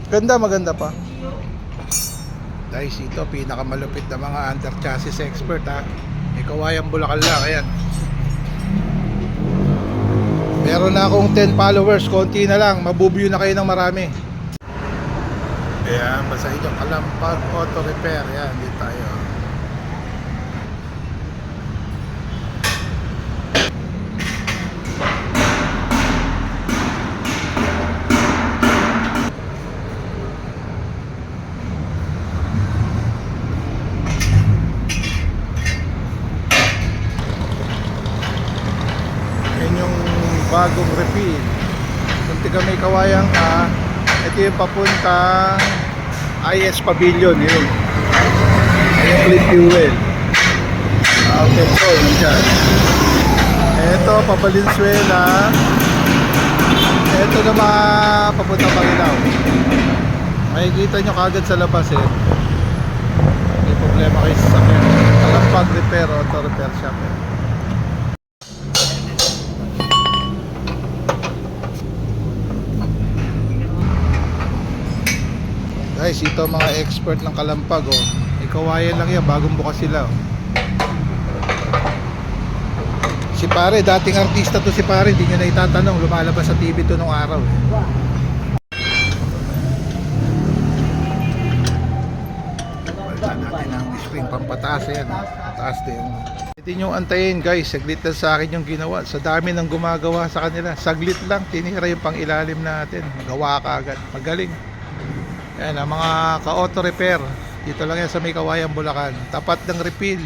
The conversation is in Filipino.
Ganda, maganda pa. Guys, ito pinakamalupit na mga under chassis expert ha. May Kawayang Bulacan lang, ayan. Meron na akong 10 followers, konti na lang, mabubuyo na kayo ng marami. Ayan, basahin yung Kalampag Auto Repair. Ayan, dito tayo. Bagong refill. Kunti kami Kawayang ito yung papuntang IS Pavilion yun. Ayun, clean fuel. Petrol nandiyan. Ito Papalinsuela. Ito naman papuntang Marilao. Makikita nyo kagad sa labas eh. May problema kayo sa sakyan. Kalampag Repair, Auto Repair Shop eh. Guys, ito mga expert ng Kalampag oh. May Kawayan lang yan, bagong bukas sila oh. Si pare, dating artista to si pare, hindi nyo na itatanong, lumalabas sa TV to nung araw eh. Balitan natin ang spring pampataas yan, taas din. Ito nyo antayin guys, saglit lang sa akin yung ginawa. Sa dami ng gumagawa sa kanila, saglit lang, tinira yung pang ilalim natin, gawa ka agad, magaling. Yan ang mga ka-auto repair. Dito lang yan sa may Kawayang Bulacan. Tapat ng refill.